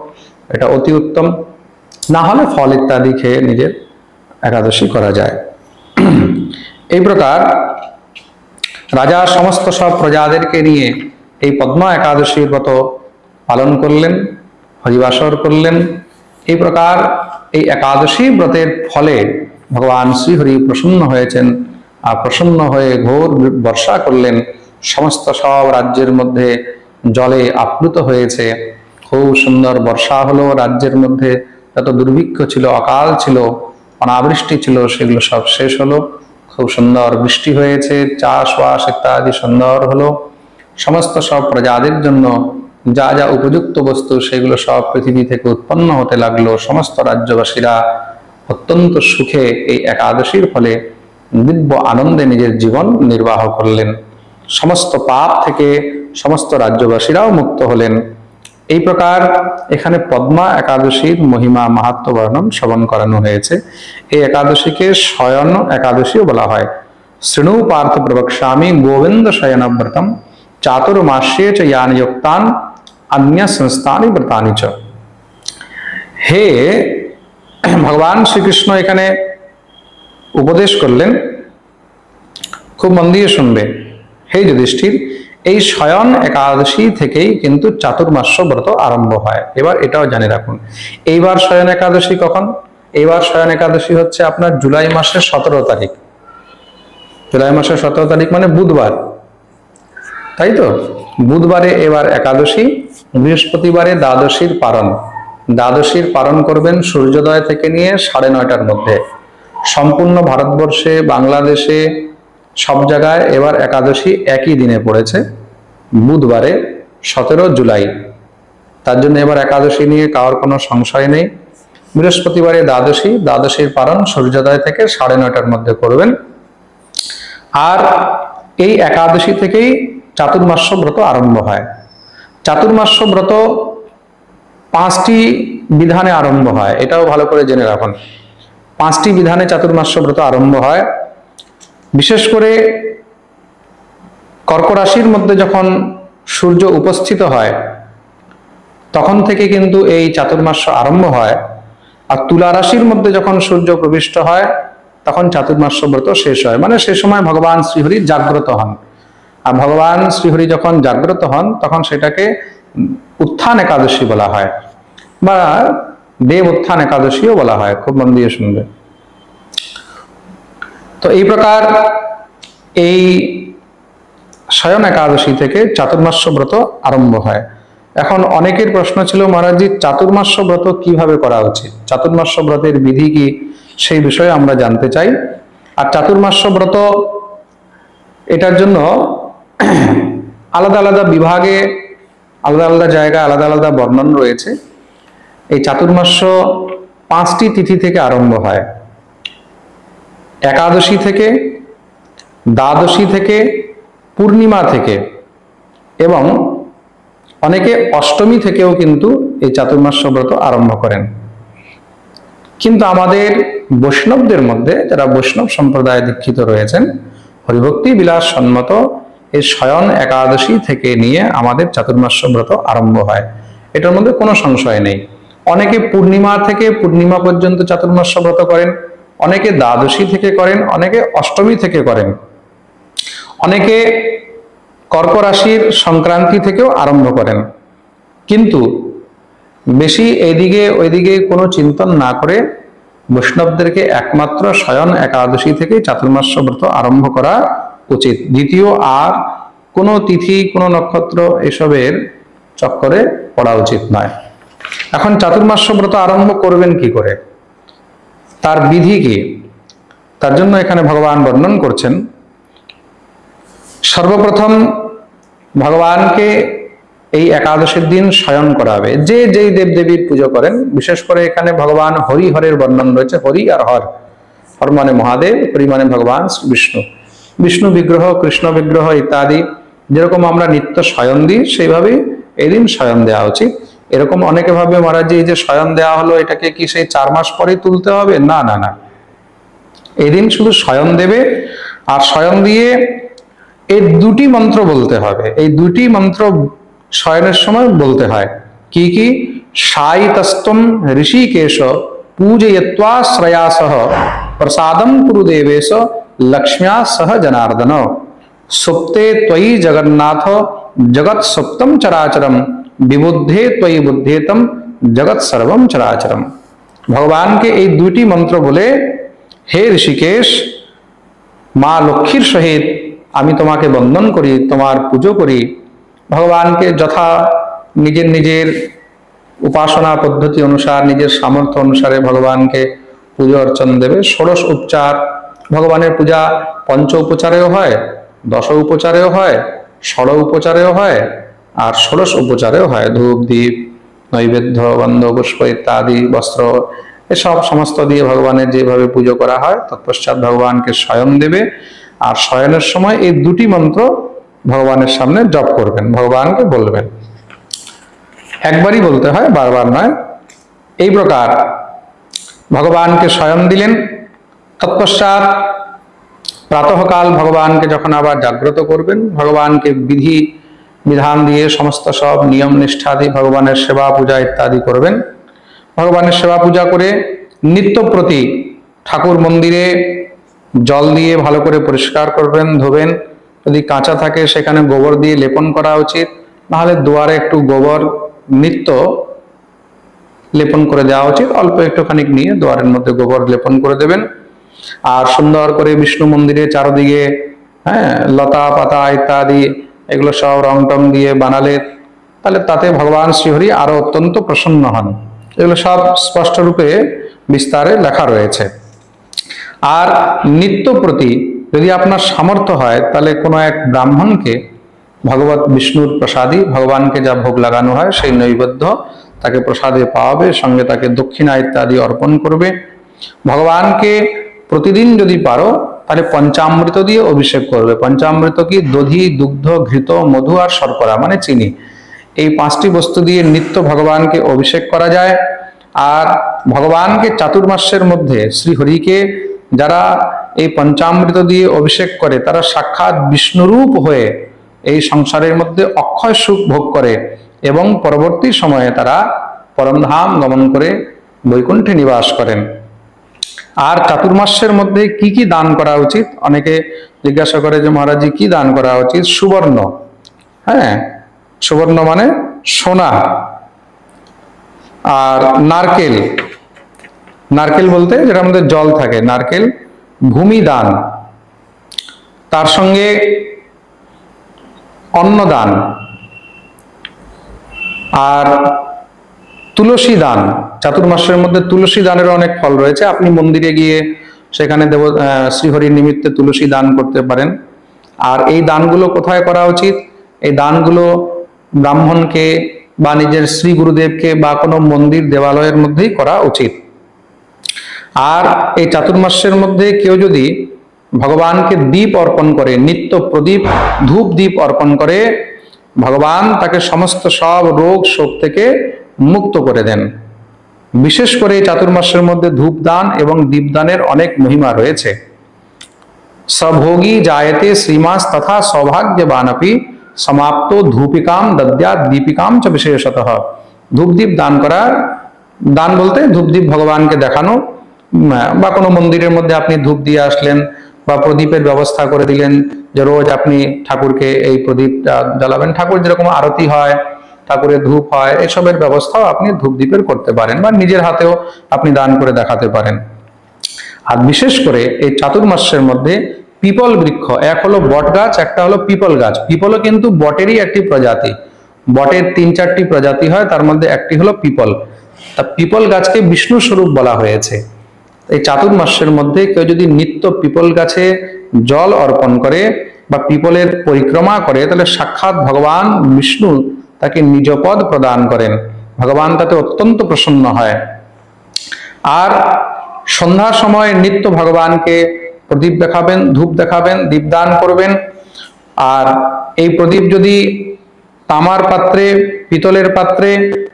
এটা অতি উত্তম। না হলে ফল ইত্যাদি খেয়ে নিজের একাদশী করা যায়। এই প্রকার রাজা সমস্ত সব প্রজাদেরকে নিয়ে এই পদ্মা একাদশীর ব্রত পালন করলেন, হরিবাসর করলেন। এই প্রকার এই একাদশী ব্রতের ফলে ভগবান শ্রীহরি প্রসন্ন হয়েছেন, আর প্রসন্ন হয়ে ঘোর বর্ষা করলেন। সমস্ত সব রাজ্যের মধ্যে জলে আপ্লুত হয়েছে, খুব সুন্দর বর্ষা হলো। রাজ্যের মধ্যে যত দুর্ভিক্ষ ছিল, অকাল ছিল, অনাবৃষ্টি ছিল, সেগুলো সব শেষ হলো। খুব সুন্দর বৃষ্টি হয়েছে, চাষবাস ইত্যাদি সুন্দর হলো। সমস্ত সব প্রজাদের জন্য যা যা উপযুক্ত বস্তু সেগুলো সব পৃথিবী থেকে উৎপন্ন হতে লাগলো। সমস্ত রাজ্যবাসীরা অত্যন্ত সুখে এই একাদশীর ফলে দিব্য আনন্দে নিজের জীবন নির্বাহ করলেন। সমস্ত পাপ থেকে সমস্ত রাজ্যবাসীরাও মুক্ত হলেন। এই প্রকার এখানে পদ্মা একাদশীর মহিমা মাহাত্ম্য বর্ণন শ্রবণ করানো হয়েছে। এই একাদশীকে শয়ন একাদশীও বলা হয়। শৃণু পার্থ প্রবক্ষ্যামি গোবিন্দ শয়ন ব্রতম চাতুর্মাস্যে চ ইয়ানি যুক্তান অন্য সংস্থানি ব্রতানি চ। হে ভগবান শ্রীকৃষ্ণ এখানে উপদেশ করলেন, খুব মন দিয়ে শুনবে। হে যুধিষ্ঠির, এই শয়ন একাদশী থেকেই কিন্তু চাতুর্মাস্য ব্রত আরম্ভ হয়। এবার এটাও জানে রাখুন, এইবার শয়ন একাদশী কখন? এইবার শয়ন একাদশী হচ্ছে আপনার জুলাই মাসের 17 তারিখ। জুলাই মাসের 17 তারিখ মানে বুধবার, তাই তো? বুধবারে এবার একাদশী, বৃহস্পতিবারে দ্বাদশীর পারণ। দ্বাদশীর পারণ করবেন সূর্যোদয় থেকে নিয়ে 9:30টার মধ্যে। সম্পূর্ণ ভারতবর্ষে, বাংলাদেশে সব জায়গায় এবার একাদশী একই দিনে পড়েছে, বুধবারে 17 জুলাই। তার জন্য এবার একাদশী নিয়ে কারোর কোনো সংশয় নেই। বৃহস্পতিবারে দ্বাদশী, দ্বাদশীর পারণ সূর্যোদয় থেকে 9:30টার মধ্যে করবেন। আর এই একাদশী থেকেই চাতুর্মাস্য ব্রত আরম্ভ হয়। চাতুর্মাস্য ব্রত 5টি বিধানে আরম্ভ হয়, এটাও ভালো করে জেনে রাখুন। 5টি বিধানে চাতুর্মাস্য ব্রত আরম্ভ হয়। বিশেষ করে কর্ক রাশির মধ্যে যখন সূর্য উপস্থিত হয় তখন থেকে কিন্তু এই চাতুর্মাস্য আরম্ভ হয়। আর তুলা রাশির মধ্যে যখন সূর্য প্রবিষ্ট হয় তখন চাতুর্মাস্য ব্রত শেষ হয়। মানে সে সময় ভগবান শ্রীহরি জাগ্রত হন। আর ভগবান শ্রীহরি যখন জাগ্রত হন তখন সেটাকে উত্থান একাদশী বলা হয়, বা দেব উত্থান একাদশীও বলা হয়। খুব মন দিয়ে শুনবে। তো এই প্রকার এই শয়ন একাদশী থেকে চাতুর্মাস্য ব্রত আরম্ভ হয়। এখন অনেকের প্রশ্ন ছিল, মহারাজজি চাতুর্মাস্য ব্রত কিভাবে করা উচিত, চাতুর্মাস্য ব্রতের বিধি কি, সেই বিষয়ে আমরা জানতে চাই। আর চাতুর্মাস্য ব্রত এটার জন্য আলাদা আলাদা বিভাগে, আলাদা আলাদা জায়গায় আলাদা আলাদা বর্ণন রয়েছে। এই চাতুর্মাস্য 5টি তিথি থেকে আরম্ভ হয়। একাদশী থেকে, দ্বাদশী থেকে, পূর্ণিমা থেকে, এবং অনেকে অষ্টমী থেকেও কিন্তু এই চাতুর্মাস্য ব্রত আরম্ভ করেন। কিন্তু আমাদের বৈষ্ণবদের মধ্যে, যারা বৈষ্ণব সম্প্রদায়ে দীক্ষিত রয়েছেন, হরিভক্তি বিলাস সম্মত এই শয়ন একাদশী থেকে নিয়ে আমাদের চাতুর্মাস্য ব্রত আরম্ভ হয়। এটার মধ্যে কোনো সংশয় নেই। অনেকে পূর্ণিমা থেকে পূর্ণিমা পর্যন্ত চাতুর্মাস্য ব্রত করেন, অনেকে দ্বাদশী থেকে করেন, অনেকে অষ্টমী থেকে করেন, অনেকে কর্ক রাশির সংক্রান্তি থেকেও আরম্ভ করেন। কিন্তু বেশি এদিকে ওইদিকে কোনো চিন্তন না করে বৈষ্ণবদেরকে একমাত্র শয়ন একাদশী থেকে চাতুর্মাস্য ব্রত আরম্ভ করা উচিত। দ্বিতীয় আর কোনো তিথি, কোনো নক্ষত্র এসবের চক্করে পড়া উচিত নয়। এখন চাতুর্মাস্য ব্রত আরম্ভ করবেন কি করে, তার বিধি কি, তার জন্য এখানে ভগবান বর্ণন করছেন। সর্বপ্রথম ভগবানকে এই একাদশীর দিন শয়ন করাবে। যে যেই দেবদেবীর পুজো করেন, বিশেষ করে এখানে ভগবান হরি হরের বর্ণন রয়েছে, হরি আর হর। হর মানে মহাদেব, হরি মানে ভগবান বিষ্ণু। বিষ্ণু বিগ্রহ, কৃষ্ণ বিগ্রহ ইত্যাদি যেরকম আমরা নিত্য শয়ন দিই, সেইভাবেই এই দিন শয়ন দেওয়া উচিত। এরকম অনেকে ভাবে মহারাজ এই যে শয়ন দেওয়া হলো, এটাকে কি সেই 4 মাস পরে তুলতে হবে? না না না, এই দিন শুধু শয়ন দেবে। আর শয়ন দিয়ে এই 2টি মন্ত্র বলতে হবে। এই 2টি মন্ত্র শয়নের সময় বলতে হয়। কি কি? শায়িতস্তম ঋষিকেশ পূজয়িত্বা শ্রয়া সহ প্রসাদম কুরু দেবেশ লক্ষ্ম্যা সহ জনার্দন সুপ্তে ত্বয়ি জগন্নাথ জগৎ সুপ্তম চরাচরম বিবুদ্ধে ত্বয়ি বুদ্ধেতম জগৎ সর্বম চরাচরম। ভগবানকে এই 2টি মন্ত্র বলে, হে ঋষিকেশ, মা লক্ষ্মীর সহিত আমি তোমাকে বন্দন করি, তোমার পুজো করি। ভগবানকে যথা নিজের নিজের উপাসনা পদ্ধতি অনুসার, নিজের সামর্থ্য অনুসারে ভগবানকে পুজো অর্চন দেবে। 16 উপচার ভগবানের পূজা 5 উপচারেও হয়, 10 উপচারেও হয়, 16 উপচারেও হয়, আর 16 উপচারেও হয়। ধূপ দীপ নৈবেদ্য গন্ধ পুষ্প ইত্যাদি বস্ত্র এসব সমস্ত দিয়ে ভগবানের যেভাবে পুজো করা হয়, তৎপশ্চাৎ ভগবানকে শয়ন দেবে। আর শয়নের সময় এই 2টি মন্ত্র ভগবানের সামনে জপ করবেন, ভগবানকে বলবেন। একবারই বলতে হয়, বারবার নয়। এই প্রকার ভগবানকে শয়ন দিলেন। তৎপশ্চাৎ প্রাতঃকাল ভগবানকে যখন আবার জাগ্রত করবেন, ভগবানকে বিধি বিধান দিয়ে সমস্ত সব নিয়ম নিষ্ঠা দিয়ে ভগবানের সেবা পূজা ইত্যাদি করবেন। ভগবানের সেবা পূজা করে নিত্য প্রতি ঠাকুর মন্দিরে জল দিয়ে ভালো করে পরিষ্কার করবেন, ধোবেন। যদি কাঁচা থাকে সেখানে গোবর দিয়ে লেপন করা উচিত, নাহলে দুয়ারে একটু গোবর নিত্য লেপন করে দেওয়া উচিত। অল্প একটুখানি নিয়ে দুয়ারের মধ্যে গোবর লেপন করে দেবেন। আর সুন্দর করে বিষ্ণু মন্দিরে চারদিকে লতা পাতা ইত্যাদি এগুলো সব রং টং দিয়ে বানালে তাহলে তাতে ভগবান শ্রীহরি আরো অত্যন্ত প্রসন্ন হন। এগুলো সব স্পষ্ট রূপে বিস্তারে লেখা রয়েছে। আর নিত্য প্রতি যদি আপনার সামর্থ্য হয়, তাহলে কোনো এক ব্রাহ্মণকে ভগবত বিষ্ণুর প্রসাদী, ভগবানকে যা ভোগ লাগানো হয় সেই নৈবেদ্য তাকে প্রসাদে পাওয়াবে, সঙ্গে তাকে দক্ষিণা ইত্যাদি অর্পণ করবে। ভগবানকে প্রতিদিন যদি পারো তাহলে পঞ্চামৃত দিয়ে অভিষেক করবে। পঞ্চামৃত কি? দধি, দুগ্ধ, ঘৃত, মধু আর শর্করা মানে চিনি। এই 5টি বস্তু দিয়ে নিত্য ভগবানকে অভিষেক করা যায়। আর ভগবানকে চাতুর্মাস্যের মধ্যে শ্রীহরিকে যারা এই পঞ্চামৃত দিয়ে অভিষেক করে, তারা সাক্ষাৎ বিষ্ণুরূপ হয়ে এই সংসারের মধ্যে অক্ষয় সুখ ভোগ করে এবং পরবর্তী সময়ে তারা পরমধাম গমন করে বৈকুণ্ঠে নিবাস করেন। আর চাতুর্মাস্যের মধ্যে কি কি দান করা উচিত? অনেকে জিজ্ঞাসা করে যে মহারাজজি কি দান করা উচিত? সুবর্ণ। সুবর্ণ মানে সোনা। আর নারকেল, নারকেল বলতে যেটার মধ্যে জল থাকে, নারকেল। ভূমি দান, তার সঙ্গে অন্নদান, আর তুলসী দান। চাতুর্মাসের মধ্যে তুলসী দানের অনেক ফল রয়েছে। আপনি মন্দিরে গিয়ে সেখানে শ্রীহরির নিমিত্তে তুলসী দান করতে পারেন। আর এই দানগুলো কোথায় করা উচিত? এই দানগুলো ব্রাহ্মণকে বা নিজের শ্রী গুরুদেবকে বা কোনো মন্দির দেবালয়ের মধ্যেই করা উচিত। আর এই চাতুর্মাসের মধ্যে কেউ যদি ভগবানকে দীপ অর্পণ করে, নিত্য প্রদীপ ধূপ দীপ অর্পণ করে, ভগবান তাকে সমস্ত সব রোগ শোক থেকে মুক্ত করে দেন। বিশেষ করে এই চাতুর্মাসের মধ্যে ধূপদান এবং দীপদানের অনেক মহিমা রয়েছে। সভোগী জায়তে শ্রীমাস তথা সৌভাগ্যবানপি সমাপ্ত ধূপিকাম দদ্যাৎ দীপিকাম চ বিশেষতঃ। ধূপদীপ দান করা, দান বলতে ধূপদীপ ভগবানকে দেখানো, বা কোনো মন্দিরের মধ্যে আপনি ধূপ দিয়ে আসলেন বা প্রদীপের ব্যবস্থা করে দিলেন যে রোজ আপনি ঠাকুরকে এই প্রদীপটা জ্বালাবেন। ঠাকুর যেরকম আরতি হয়, ঠাকুরের ধূপ হয়, এসবের ব্যবস্থাও আপনি ধূপ দ্বীপের করতে পারেন, বা নিজের হাতেও আপনি দান করে দেখাতে পারেন। আর বিশেষ করে এই চাতুর্মাসের মধ্যে পিপল বৃক্ষ, এক হলো বট গাছ, একটা হলো পিপল গাছ। পিপলও কিন্তু বটেরই একটি প্রজাতি। বটের 3-4টি প্রজাতি হয়, তার মধ্যে একটি হলো পিপল। তা পিপল গাছকে বিষ্ণু স্বরূপ বলা হয়েছে। এই চাতুর্মাসের মধ্যে কেউ যদি নিত্য পিপল গাছে জল অর্পণ করে বা পিপলের পরিক্রমা করে, তাহলে সাক্ষাৎ ভগবান বিষ্ণু তাকে নিজ পদ প্রদান করেন। ভগবান তাতে অত্যন্ত প্রসন্ন হয়। আর সন্ধ্যার সময় নিত্য ভগবানকে প্রদীপ দেখাবেন, ধূপ দেখাবেন, দীপদান করবেন। আর এই প্রদীপ যদি তামার পাত্রে, পিতলের পাত্রে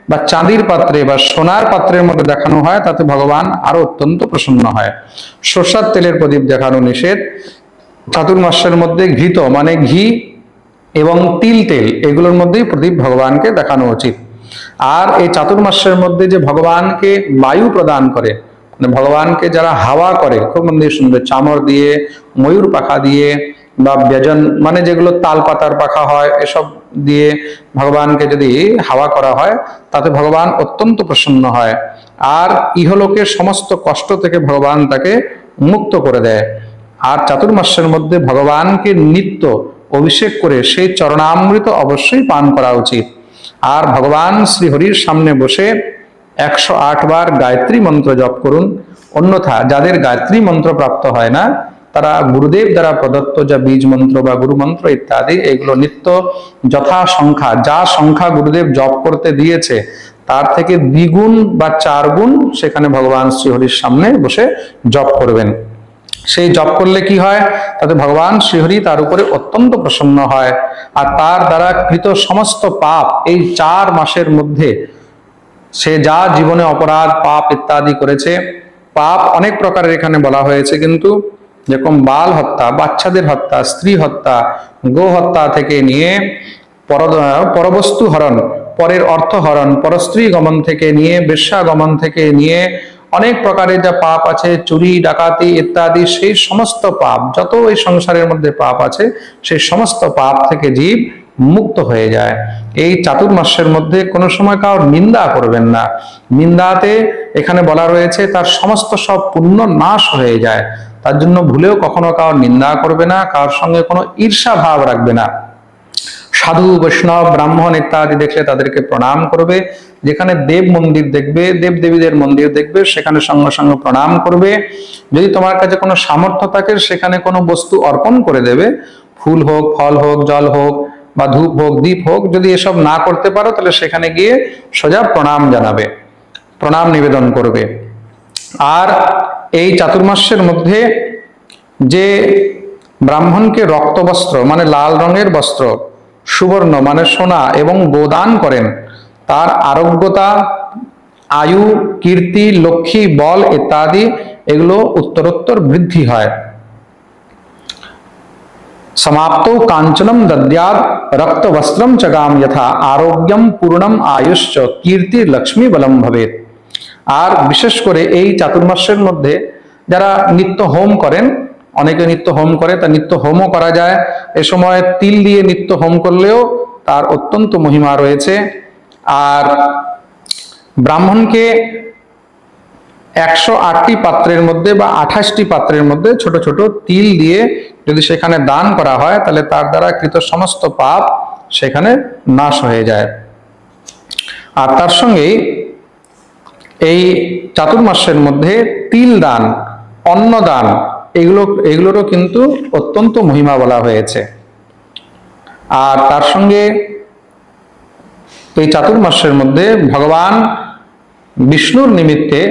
বা চাঁদির পাত্রে বা সোনার পাত্রের মধ্যে দেখানো হয়, তাতে ভগবান আরো অত্যন্ত প্রসন্ন হয়। সরষার তেলের প্রদীপ দেখানো নিষেধ। চাতুর্মাস্যের মধ্যে ঘৃত মানে ঘি এবং তিল তেল, এগুলোর মধ্যেই প্রদীপ ভগবানকে দেখানো উচিত। আর এই চাতুর্মাস্যের মধ্যে যে ভগবানকে বায়ু প্রদান করে, মানে ভগবানকে যারা হাওয়া করে, খুব মন দিয়ে শুনবে, চামর দিয়ে, ময়ূর পাখা দিয়ে বা ব্যজন মানে যেগুলো তাল পাতার পাখা হয়, এসব দিয়ে ভগবানকে যদি হাওয়া করা হয়, তাতে ভগবান অত্যন্ত প্রসন্ন হয়। আর ইহলোকের সমস্ত কষ্ট থেকে ভগবান তাকে মুক্ত করে দেয়। আর চাতুর্মাস্যের মধ্যে ভগবানকে নিত্য অভিষেক করে সেই চরণামৃত অবশ্যই পান করা উচিত। আর ভগবান শ্রীহরির সামনে বসে 108 বার গায়ত্রী মন্ত্র জপ করুন। অন্যথা যাদের গায়ত্রী মন্ত্র প্রাপ্ত হয় না, তারা গুরুদেব দ্বারা প্রদত্ত যা বীজ মন্ত্র বা গুরু মন্ত্র ইত্যাদি, এগুলো নিত্য যথা সংখ্যা, যা সংখ্যা গুরুদেব জপ করতে দিয়েছে তার থেকে দ্বিগুণ বা 4 গুণ সেখানে ভগবান শ্রীহরির সামনে বসে জপ করবেন। সেই জপ করলে কি হয়, তাতে ভগবান শ্রীহরি তার উপরে অত্যন্ত প্রসন্ন হয়। আর তার দ্বারা কৃত সমস্ত পাপ এই 4 মাসের মধ্যে, সে যা জীবনে অপরাধ পাপ ইত্যাদি করেছে, পাপ অনেক প্রকারের এখানে বলা হয়েছে, কিন্তু যেরকম বাল হত্যা, বাচ্চাদের হত্যা, স্ত্রী হত্যা, গো হত্যা থেকে নিয়ে পরবস্তু হরণ, পরের অর্থ হরণ, পরস্ত্রী গমন থেকে নিয়ে বেশ্যা গমন থেকে নিয়ে অনেক প্রকারের যা পাপ আছে, চুরি ডাকাতি ইত্যাদি, সেই সমস্ত পাপ, যত এই সংসারের মধ্যে পাপ আছে, সেই সমস্ত পাপ থেকে জীব মুক্ত হয়ে যায়। এই চাতুর্মাস্যের মধ্যে কোনো সময় কারোর নিন্দা করবেন না। নিন্দাতে এখানে বলা রয়েছে তার সমস্ত সব পুণ্য নাশ হয়ে যায়। তার জন্য ভুলেও কখনো কারোর নিন্দা করবে না, কারোর সঙ্গে কোনো ঈর্ষা ভাব রাখবে না। সাধু বৈষ্ণব ব্রাহ্মণ ইত্যাদি দেখলে তাদেরকে প্রণাম করবে। যেখানে দেব মন্দির দেখবে, দেব দেবীদের মন্দির দেখবে, সেখানে সঙ্গে সঙ্গে প্রণাম করবে। যদি তোমার কাছে কোনো সামর্থ্য থাকে, সেখানে কোনো বস্তু অর্পণ করে দেবে, ফুল হোক, ফল হোক, জল হোক বা ধূপ হোক, দীপ হোক। যদি এসব না করতে পারো, তাহলে সেখানে গিয়ে সোজা প্রণাম জানাবে, প্রণাম নিবেদন করবে। আর এই চাতুর্মাস্যের মধ্যে যে ব্রাহ্মণকে রক্তবস্ত্র মানে লাল রঙের বস্ত্র, সুবর্ণ মানে সোনা এবং গোদান করেন, তার আরোগ্যতা, আয়ু, কীর্তি, লক্ষ্মী, বল ইত্যাদি এগুলো উত্তরোত্তর বৃদ্ধি হয়। समाप्तो कांचनम दद्यात् रक्त वस्त्रम चगाम यथा आरोग्यम पूर्णम आयुष्च कीर्ति लक्ष्मी बलम भवेत। আর বিশেষ করে এই চাতুর্মাস্যের মধ্যে যারা নিত্য হোম করেন, অনেকে নিত্য হোম করে, তা নিত্য হোমও করা যায়। এ সময় তিল দিয়ে নিত্য হোম করলেও তার অত্যন্ত মহিমা রয়েছে। আর ব্রাহ্মণকে 108টি পাত্রের মধ্যে বা 28টি পাত্রের মধ্যে ছোট ছোট তিল দিয়ে যদি সেখানে দান করা হয়, তাহলে তার দ্বারা কৃত সমস্ত পাপ সেখানে নাশ হয়ে যায়। আর তার সঙ্গেই এই চাতুর্মাস্যের মধ্যে তিল দান, অন্নদান, এগুলোরও কিন্তু অত্যন্ত মহিমা বলা হয়েছে। আর তার সঙ্গে এই চাতুর্মাস্যের মধ্যে ভগবান বিষ্ণুর নিমিত্তে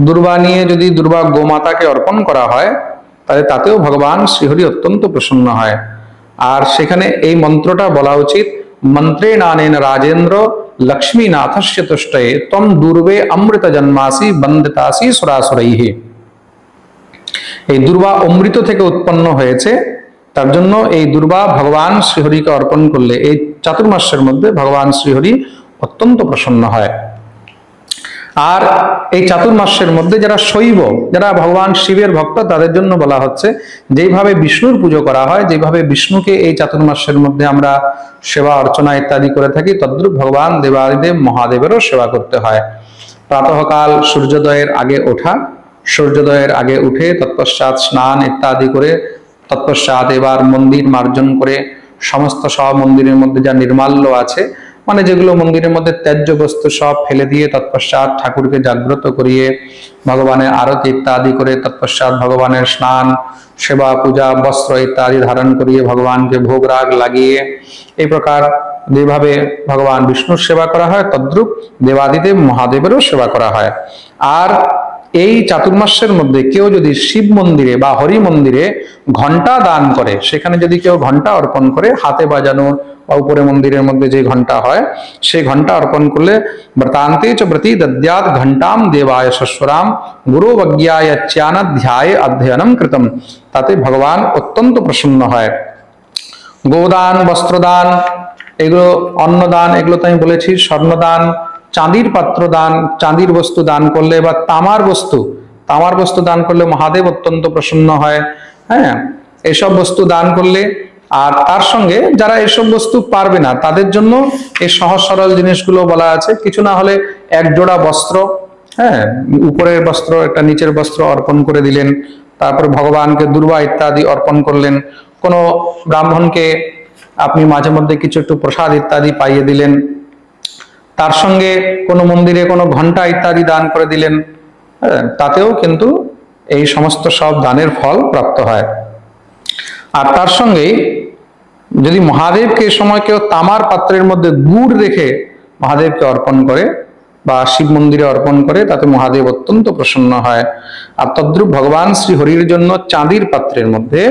দুর্বা নিয়ে যদি দুর্বা গোমাতাকে অর্পণ করা হয়, তাহলে তাতেও ভগবান শ্রীহরি অত্যন্ত প্রসন্ন হয়। আর সেখানে এই মন্ত্রটা বলা উচিত, মন্ত্রে নানেন রাজেন্দ্র লক্ষ্মীনাথস্য তুষ্টয়ে তম দুর্বে অমৃত জন্মাসি বন্দিতাসি সুরাসুরৈহি। এই দুর্বা অমৃত থেকে উৎপন্ন হয়েছে, তার জন্য এই দুর্বা ভগবান শ্রীহরিকে অর্পণ করলে এই চাতুর্মাস্যের মধ্যে ভগবান শ্রীহরি অত্যন্ত প্রসন্ন হয়। আর এই চাতুর্মাস্যের মধ্যে যারা শৈব, যারা ভগবান শিবের ভক্ত, তাদের জন্য বলা হচ্ছে যেইভাবে বিষ্ণুর পুজো করা হয়, যেভাবে বিষ্ণুকে এই চাতুর্মাস্যের মধ্যে আমরা সেবা অর্চনা ইত্যাদি করে থাকি, তদ্রূপ ভগবান দেবাদিদেব মহাদেবেরও সেবা করতে হয়। প্রাতঃকাল সূর্যোদয়ের আগে ওঠা, সূর্যোদয়ের আগে উঠে তৎপশ্চাৎ স্নান ইত্যাদি করে, তৎপশ্চাৎ এবার মন্দির মার্জন করে সমস্ত সব মন্দিরের মধ্যে যা নির্মাল্য আছে, মানে যেগুলো মন্দিরের মধ্যে ত্যায্য বস্তু সব ফেলে দিয়ে তৎপশ্চাৎ ঠাকুরকে জাগ্রত করিয়ে ভগবানের আরতি ইত্যাদি করে তৎপশ্চাৎ ভগবানের স্নান সেবা পূজা বস্ত্র ইত্যাদি ধারণ করিয়ে ভগবানকে ভোগ রাগ লাগিয়ে এই প্রকার যেভাবে ভগবান বিষ্ণুর সেবা করা হয়, তদ্রূপ দেবাদিদেব মহাদেবেরও সেবা করা হয়। আর এই চাতুর্মাসের মধ্যে কেউ যদি শিব মন্দিরে বা হরি মন্দিরে ঘন্টা দান করে, সেখানে যদি কেউ ঘন্টা অর্পণ করে, হাতে বাজানো বা উপরে মন্দিরের মধ্যে যে ঘন্টা হয় সেই ঘন্টা অর্পণ করলে ব্রতান্তে চ ব্রতি দদ্যাৎ ঘণ্টাম দেবায় শস্বরাম গুরু বজ্ঞায় চ্যানাধ্যায় অধ্যয়নম কৃতম, তাতে ভগবান অত্যন্ত প্রসন্ন হয়। গোদান, বস্ত্রদান, এগুলো অন্নদান, এগুলো তো আমি বলেছি। স্বর্ণদান, চাঁদির পাত্র দান, চাঁদির বস্তু দান করলে বা তামার বস্তু দান করলে মহাদেব অত্যন্ত প্রসন্ন হয়। হ্যাঁ, এসব বস্তু দান করলে, আর তার সঙ্গে যারা এসব বস্তু পারবে না তাদের জন্য এই সহজ সরল জিনিসগুলো বলা আছে। কিছু না হলে এক জোড়া বস্ত্র, হ্যাঁ, উপরের বস্ত্র একটা নিচের বস্ত্র অর্পণ করে দিলেন, তারপর ভগবানকে দুর্বা ইত্যাদি অর্পণ করলেন, কোনো ব্রাহ্মণকে আপনি মাঝে মধ্যে কিছু একটু প্রসাদ ইত্যাদি পাইয়ে দিলেন, তার সঙ্গে কোনো মন্দিরে কোনো ঘন্টা ইত্যাদি দান করে দিলেন, তাতেও কিন্তু এই সমস্ত সব দানের ফল প্রাপ্ত হয়। আর তার সঙ্গেই যদি মহাদেবকে এই সময় কেউ তামার পাত্রের মধ্যে গুড় রেখে মহাদেবকে অর্পণ করে বা শিব মন্দিরে অর্পণ করে, তাতে মহাদেব অত্যন্ত প্রসন্ন হয়। আর তদ্রূপ ভগবান শ্রী হরির জন্য চাঁদির পাত্রের মধ্যে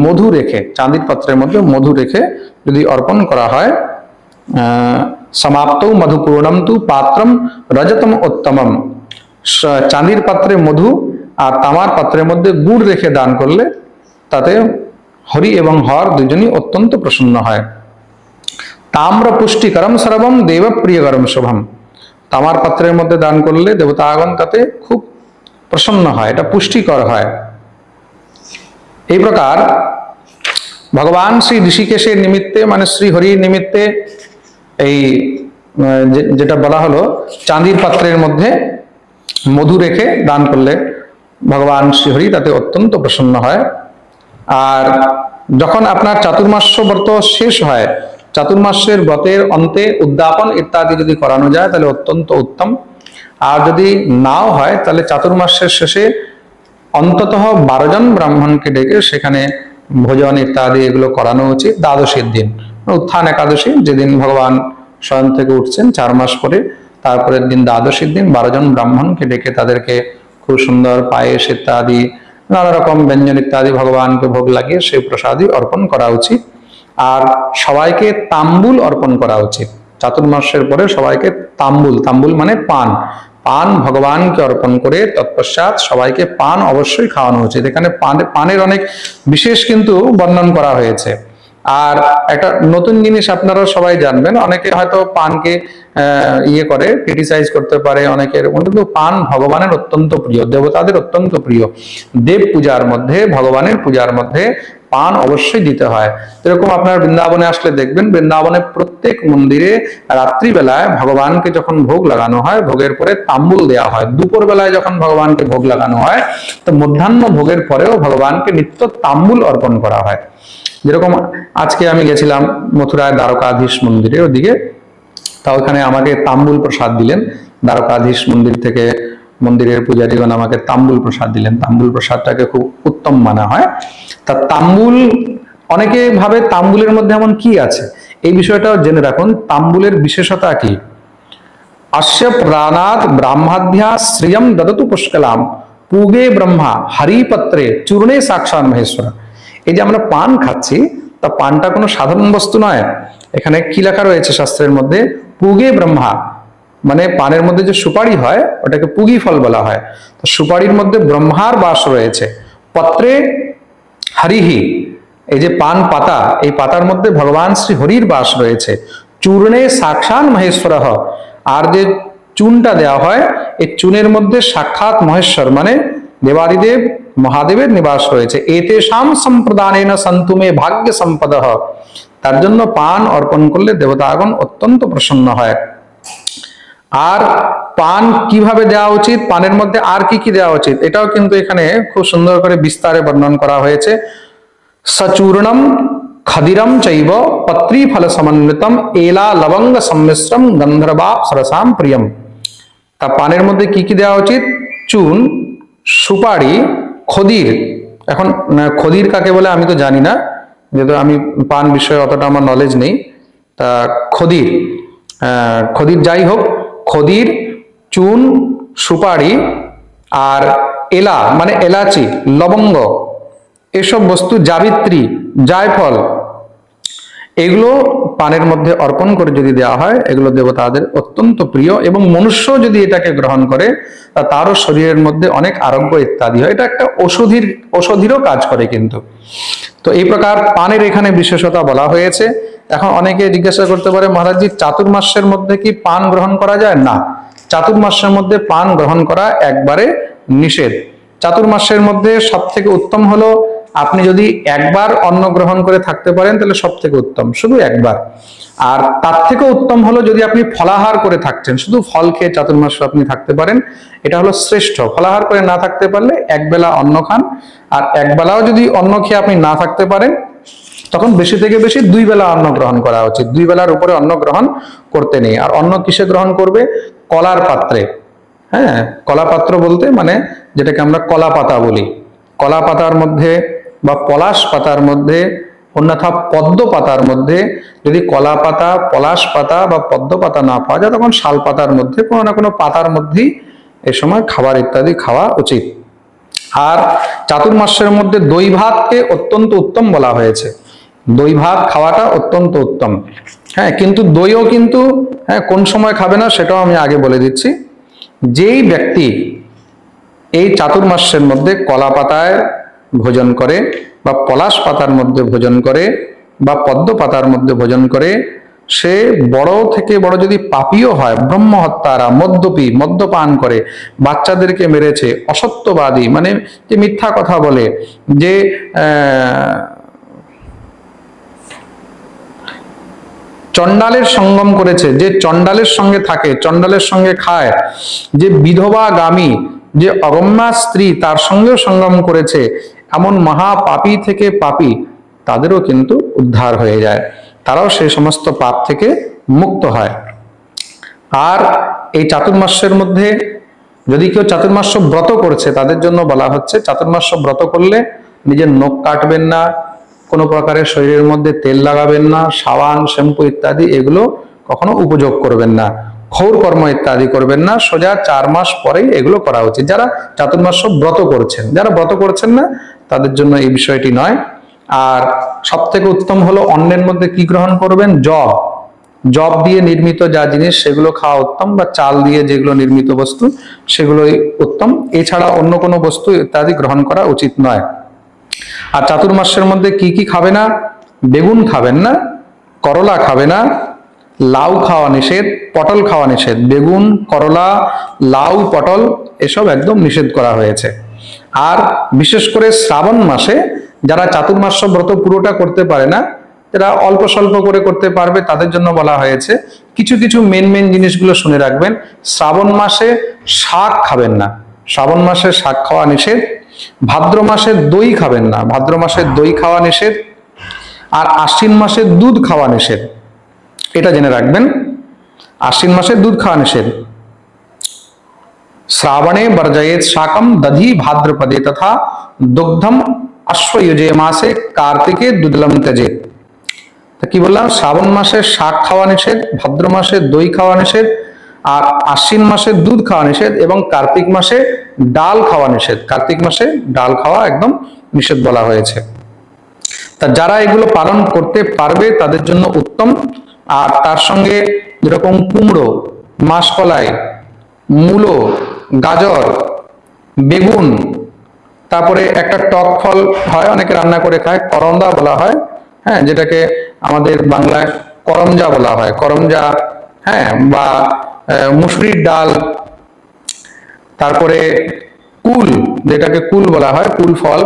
মধু রেখে, চাঁদির পাত্রের মধ্যে মধু রেখে যদি অর্পণ করা হয়, সমাপ্ত মধুপূর্ণম তু পাত্রম রজতম উত্তমম, চাঁদির পাত্রে মধু আর তামার পাত্রের মধ্যে গুড় রেখে দান করলে তাতে হরি এবং হর দুজনই অত্যন্ত প্রসন্ন হয়। তাম্র পুষ্টিকরম সর্বম দেব প্রিয়করম শুভম, তামার পাত্রের মধ্যে দান করলে দেবতাগণ তাতে খুব প্রসন্ন হয়, এটা পুষ্টিকর হয়। এই প্রকার ভগবান শ্রী ঋষিকেশের নিমিত্তে, মানে শ্রী হরির নিমিত্তে এই যেটা বলা হলো চাঁদির পাত্রের মধ্যে মধু রেখে দান করলে ভগবান শ্রীহরি তাতে অত্যন্ত প্রসন্ন হয়। আর যখন আপনার চাতুর্মাস্য ব্রত শেষ হয়, চাতুর্মাসের ব্রতের অন্তে উদ্যাপন ইত্যাদি যদি করানো যায় তাহলে অত্যন্ত উত্তম। আর যদি নাও হয় তাহলে চাতুর্মাসের শেষে অন্তত 12 জন ব্রাহ্মণকে ডেকে সেখানে ভোজন ইত্যাদি এগুলো করানো উচিত। দ্বাদশীর দিন, উত্থান একাদশী, যেদিন ভগবান স্বয়ং থেকে উঠছেন 4 মাস পরে, তারপরের দিন দ্বাদশীর দিন 12 জন ব্রাহ্মণকে ডেকে তাদেরকে খুব সুন্দর পায়েস ইত্যাদি নানা রকম ব্যঞ্জন ইত্যাদি ভগবানকে ভোগ লাগিয়ে সেই প্রসাদই অর্পণ করা উচিত। আর সবাইকে তাম্বুল অর্পণ করা উচিত। চাতুর্মাসের পরে সবাইকে তাম্বুল মানে পান ভগবানকে অর্পণ করে তৎপশ্চাৎ সবাইকে পান অবশ্যই খাওয়ানো উচিত। এখানে পানের অনেক বিশেষ কিন্তু বর্ণন করা হয়েছে। আর একটা নতুন জিনিস আপনারা সবাই জানবেন, অনেকে হয়তো পানকে করে ক্রিটিসাইজ করতে পারে অনেকের, কিন্তু পান ভগবানের অত্যন্ত প্রিয়, দেবতাদের অত্যন্ত প্রিয়। দেব পূজার মধ্যে, ভগবানের পূজার মধ্যে পান অবশ্যই দিতে হয়। যেরকম আপনার বৃন্দাবনে আসলে দেখবেন, বৃন্দাবনে প্রত্যেক মন্দিরে রাত্রিবেলায় ভগবানকে যখন ভোগ লাগানো হয়, ভোগের পরে তাম্বুল দেওয়া হয়। দুপুর বেলায় যখন ভগবানকে ভোগ লাগানো হয়, তো মধ্যাহ্ন ভোগের পরেও ভগবানকে নিত্য তাম্বুল অর্পণ করা হয়। যেরকম আজকে আমি গেছিলাম মথুরায় দ্বারকাধীশ মন্দিরে, ওদিকে, তা ওখানে আমাকে তাম্বুল প্রসাদ দিলেন। দ্বারকাধীশ মন্দির থেকে মন্দিরের পূজারীগণ আমাকে তাম্বুল প্রসাদ দিলেন। তাম্বুল প্রসাদটাকে খুব উত্তম মানা হয়। তা তাম্বুল, অনেকে ভাবে তাম্বুলের মধ্যে এমন কি আছে, এই বিষয়টাও জেনে রাখুন। তাম্বুলের বিশেষতা কি? অস্য প্রাণাৎ ব্রাহ্মাধ্যা শ্রিয়ম দদতু পুষ্কলাম পুগে ব্রহ্মা হরিপত্রে চূর্ণে সাক্ষাৎ মহেশ্বর। এই যে আমরা পান খাচ্ছি, তা পানটা কোনো সাধারণ বস্তু নয়। এখানে কি লেখা রয়েছে শাস্ত্রের মধ্যে? পুগে ব্রহ্মা, মানে পানের মধ্যে যে সুপারি হয় ওটাকে পুগি ফল বলা হয়। তো সুপারির মধ্যে ব্রহ্মার বাস রয়েছে। পত্রে হরিহি, এই যে পান পাতা, এই পাতার মধ্যে ভগবান শ্রী হরির বাস রয়েছে। চূর্ণে সাক্ষাৎ মহেশ্বর, আর যে চুনটা দেওয়া হয়, এই চুনের মধ্যে সাক্ষাৎ মহেশ্বর মানে দেবাদিদেব মহাদেবের নিবাস রয়েছে। এতেষাম সম্প্রদানেন সন্তুমে ভাগ্য সম্পদ, তার জন্য পান অর্পণ করলে দেবতাগণ অত্যন্ত প্রসন্ন হয়। আর পান কিভাবে দেওয়া উচিত, পানের মধ্যে আর কি কি দেওয়া উচিত, এটাও কিন্তু এখানে খুব সুন্দর করে বিস্তারে বর্ণন করা হয়েছে। সচূর্ণম খদিরম চৈব পত্রী ফল সমন্বিতম এলা লবঙ্গ সম্মিশ্রম গন্ধর্বাপ সরসাম প্রিয়ম। তা পানের মধ্যে কি কি দেওয়া উচিত? চুন, সুপারি, খদির, এখন খদির কাকে বলে আমি তো জানি না, যেহেতু আমি পান বিষয়ে অতটা আমার নলেজ নেই। তা খদির, খদির যাই হোক, খদির, চুন, সুপারি আর এলা মানে এলাচি, লবঙ্গ, এসব বস্তু, জাবিত্রী, জায়ফল, এগুলো পানের মধ্যে অর্পণ করে যদি দেওয়া হয়, এগুলো দেবতাদের অত্যন্ত প্রিয়, এবং মনুষ্য যদি এটাকে গ্রহণ করে তারও শরীরের মধ্যে অনেক আরোগ্য ইত্যাদি হয়। এটা একটা ঔষধিরও কাজ করে কিন্তু। তো এই প্রকার পানের এখানে বিশেষতা বলা হয়েছে। এখন অনেকে জিজ্ঞাসা করতে পারে, মহারাজজি চাতুর্মাস্যের মধ্যে কি পান গ্রহণ করা যায়? না, চাতুর্মাস্যের মধ্যে পান গ্রহণ করা একবারে নিষেধ। চাতুর্মাস্যের মধ্যে সব থেকে উত্তম হলো আপনি যদি একবার অন্ন গ্রহণ করে থাকতে পারেন তাহলে সব থেকে উত্তম, শুধু একবার। আর তার থেকেও উত্তম হলো যদি আপনি ফলাহার করে থাকছেন, শুধু ফল খেয়ে চাতুর্মাস্য আপনি থাকতে পারেন, এটা হলো শ্রেষ্ঠ। ফলাহার করে না থাকতে পারলে একবেলা অন্ন খান, আর একবেলাও যদি অন্ন খেয়ে আপনি না থাকতে পারেন তখন বেশি থেকে বেশি 2 বেলা অন্ন গ্রহণ করা উচিত। 2 বেলার উপরে অন্ন গ্রহণ করতে নেই। আর অন্ন কিসে গ্রহণ করবে? কলার পাত্রে। হ্যাঁ, কলা পাত্র বলতে মানে যেটাকে আমরা কলা পাতা বলি, কলা পাতার মধ্যে বা পলাশ পাতার মধ্যে, অন্যথা পদ্ম পাতার মধ্যে। যদি কলা পাতা, পলাশ পাতা বা পদ্ম পাতা না পাওয়া যায় তখন শাল পাতার মধ্যে, কোনো না কোনো পাতার মধ্যেই এ সময় খাবার ইত্যাদি খাওয়া উচিত। আর চাতুর্মাস্যের মধ্যে দই ভাতকে অত্যন্ত উত্তম বলা হয়েছে। দই ভাত খাওয়াটা অত্যন্ত উত্তম। হ্যাঁ, কিন্তু দইও কিন্তু কোন সময় খাবে না সেটাও আমি আগে বলে দিচ্ছি। যেই ব্যক্তি এই চাতুর্মাস্যের মধ্যে কলা পাতায় ভোজন করে বা পলাশ পাতার মধ্যে ভোজন করে বা পদ্ম পাতার মধ্যে ভোজন করে, সে বড় থেকে বড় যদি পাপীও হয়, ব্রহ্মহত্যারা, মদ্যপী, মদ্যপান করে, বাচ্চাদেরকে মেরেছে, অসত্যবাদী মানে যে মিথ্যা কথা বলে, যে চণ্ডালের সঙ্গম করেছে, যে চণ্ডালের সঙ্গে থাকে, চণ্ডালের সঙ্গে খায়, যে বিধবাগামী, যে অগম্যা স্ত্রী তার সঙ্গেও সঙ্গম করেছে, এমন মহাপাপী থেকে পাপী তাদেরও কিন্তু উদ্ধার হয়ে যায়, তারাও সেই সমস্ত পাপ থেকে মুক্ত হয়। আর এই চাতুর্মাস্যের মধ্যে যদি কেউ চাতুর্মাস্য ব্রত করছে তাদের জন্য বলা হচ্ছে, চাতুর্মাস্য ব্রত করলে নিজের নখ কাটবেন না, কোনো প্রকারের শরীরের মধ্যে তেল লাগাবেন না, সাবান, শ্যাম্পু ইত্যাদি এগুলো কখনো উপযোগ করবেন না, ক্ষৌর কর্ম ইত্যাদি করবেন না। সোজা 4 মাস পরেই এগুলো করা উচিত যারা চাতুর্মাস্য ব্রত করছেন। যারা ব্রত করছেন না তাদের জন্য এই বিষয়টি নয়। আর সব থেকে উত্তম হলো অন্নের মধ্যে কি গ্রহণ করবেন? জব। জব দিয়ে নির্মিত যা জিনিস সেগুলো খাওয়া উত্তম, বা চাল দিয়ে যেগুলো নির্মিত বস্তু সেগুলোই উত্তম। এছাড়া অন্য কোনো বস্তু ইত্যাদি গ্রহণ করা উচিত নয়। আর চাতুর্মাস্যের মধ্যে কি কি খাবে না? বেগুন খাবেন না, করলা খাবে না, লাউ খাওয়া নিষেধ, পটল খাওয়া নিষেধ। বেগুন, করলা, লাউ, পটল এসব একদম নিষেধ করা হয়েছে। আর বিশেষ করে শ্রাবণ মাসে যারা চাতুর্মাস্য ব্রত পুরোটা করতে পারে না, যারা অল্প স্বল্প করে করতে পারবে, তাদের জন্য বলা হয়েছে কিছু কিছু মেন জিনিসগুলো শুনে রাখবেন। শ্রাবণ মাসে শাক খাবেন না, শ্রাবণ মাসে শাক খাওয়া নিষেধ। ভাদ্র মাসে দই খাবেন না, ভাদ্র মাসে দই খাওয়া নিষেধ। আর আশ্বিন মাসে দুধ খাওয়া নিষেধ, এটা জেনে রাখবেন। আশ্বিন মাসে দুধ খাওয়া নিষেধ। শ্রাবণে বর্জয়েত শাকম দধি ভাদ্রপদে তথা দুগ্ধম অশ্বয়ুজে মাসে কার্তিকে দুধলম ত্যজেত। তা কি বললাম? শ্রাবণ মাসে শাক খাওয়া নিষেধ, ভাদ্র মাসে দই খাওয়া নিষেধ, আর আশ্বিন মাসে দুধ খাওয়া নিষেধ, এবং কার্তিক মাসে ডাল খাওয়া নিষেধ। কার্তিক মাসে ডাল খাওয়া একদম নিষেধ বলা হয়েছে। তা যারা এগুলো পালন করতে পারবে তাদের জন্য উত্তম। আর তার সঙ্গে যেরকম কুমড়ো, মাসকলাই, মূলো, গাজর, বেগুন, তারপরে একটা টক ফল হয়, অনেকে রান্না করে খায়, করমদা বলা হয়, হ্যাঁ, যেটাকে আমাদের বাংলায় করমজা বলা হয়, করমজা, হ্যাঁ, বা মুসুরির ডাল, তারপরে কুল, যেটাকে কুল বলা হয়, কুল ফল,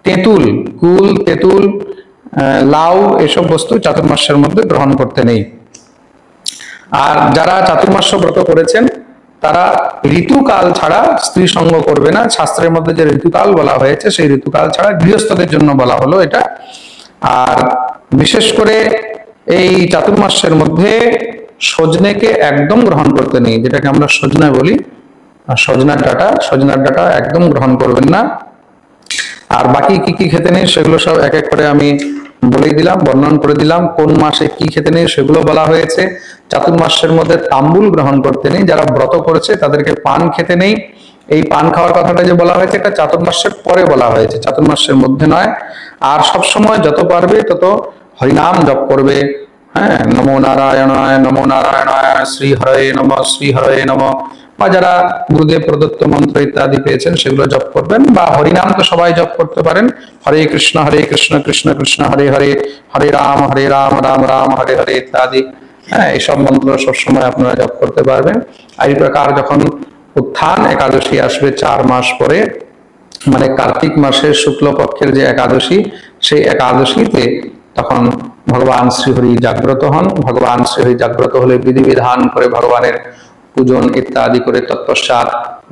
তেঁতুল, কুল, তেঁতুল, লাউ, এসব বস্তু চাতুর্মাস্যের মধ্যে গ্রহণ করতে নেই। আর যারা চাতুর্মাস্য ব্রত করেছেন তারা ঋতুকাল ছাড়া স্ত্রী সঙ্গ করবে না। শাস্ত্রের মধ্যে যে ঋতুকাল বলা হয়েছে সেই ঋতুকাল ছাড়া, গৃহস্থদের জন্য বলা হলো এটা। আর বিশেষ করে এই চাতুর্মাস্যের মধ্যে সজনেকে একদম গ্রহণ করতে নেই, যেটাকে আমরা সজনা বলি, সজনার ডাঁটা একদম গ্রহণ করবেন না। আর বাকি কি কি খেতে নেই সেগুলো সব এক এক করে আমি বলেই দিলাম, বর্ণন করে দিলাম। কোন মাসে কি খেতে নেই সেগুলো বলা হয়েছে। চাতুর্মাসের মধ্যে তাম্বুল গ্রহণ করতে নেই, যারা ব্রত করেছে তাদেরকে পান খেতে নেই। এই পান খাওয়ার কথাটা যে বলা হয়েছে এটা চাতুর্মাসের পরে বলা হয়েছে, চাতুর্মাসের মধ্যে নয়। আর সব সময় যত পারবে তত হরিনাম জপ করবে। হ্যাঁ, নমো নারায়ণায়, নমো নারায়ণায়, শ্রী হরে নম, শ্রী হরে নম, বা যারা গুরুদেব প্রদত্ত মন্ত্র ইত্যাদি পেয়েছেন সেগুলো জপ করবেন। বা হরিনাম তো সবাই জপ করতে পারেন, হরে কৃষ্ণ কৃষ্ণ কৃষ্ণ হরে হরে, হরে রাম রাম রাম হরে হরে ইত্যাদি। হ্যাঁ, এইসব মন্ত্র সবসময় আপনারা জপ করতে পারবেন। আর এই প্রকার যখন উত্থান একাদশী আসবে 4 মাস পরে, মানে কার্তিক মাসের শুক্লপক্ষের যে একাদশী, সেই একাদশীতে তখন ভগবান শ্রীহরি জাগ্রত হন। ভগবান শ্রীহরি জাগ্রত হলে বিধিবিধান করে ভগবানের পূজন ইত্যাদি করে তৎপশ্চাৎ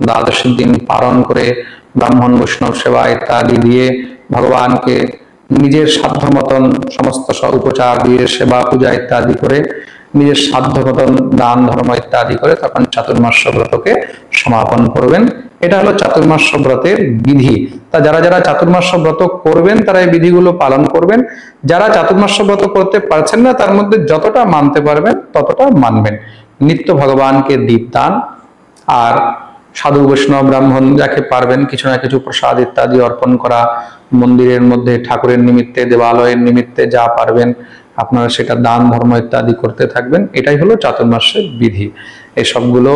দ্বাদশী দিন পালন করে ব্রাহ্মণ বৈষ্ণব সেবা ইত্যাদি দিয়ে ভগবানকে নিজের সাধ্য মতন সমস্ত উপচার দিয়ে সেবা পূজা ইত্যাদি করে নিজের সাধ্য মতন দান ধর্ম ইত্যাদি করে তখন চাতুর্মাস্য ব্রতকে সমাপন করবেন। এটা হলো চাতুর্মাস্য ব্রতের বিধি। তা যারা যারা চাতুর্মাস্য ব্রত করবেন তারা এই বিধিগুলো পালন করবেন। যারা চাতুর্মাস্য ব্রত করতে পারছেন না তার মধ্যে যতটা মানতে পারবেন ততটা মানবেন। নিত্য ভগবানকে দীপদান আর সাধু বৈষ্ণব ব্রাহ্মণ যাকে পারবেন কিছু না কিছু প্রসাদ ইত্যাদি অর্পণ করা, মন্দিরের মধ্যে ঠাকুরের নিমিত্তে দেবালয়ের নিমিত্তে যা পারবেন আপনারা সেটা দান ধর্ম ইত্যাদি করতে থাকবেন। এটাই হলো চাতুর্মাসের বিধি। এই সবগুলো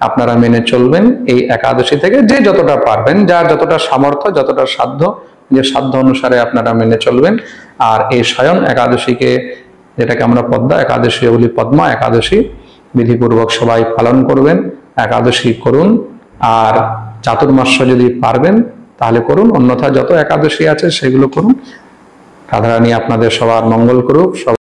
আপনারা মেনে চলবেন এই একাদশী থেকে, যে যতটা পারবেন, যার যতটা সামর্থ্য যতটা সাধ্য, যে সাধ্য অনুসারে আপনারা মেনে চলবেন। আর এই স্বয়ং একাদশীকে, যেটাকে আমরা পদ্মা একাদশী বলি, পদ্মা একাদশী বিধিপূর্বক সবাই পালন করবেন। একাদশী করুন, আর চাতুর্মাস্য যদি পারবেন তাহলে করুন, অন্যথা যত একাদশী আছে সেগুলো করুন। রাধারানী আপনাদের সবার মঙ্গল করুক।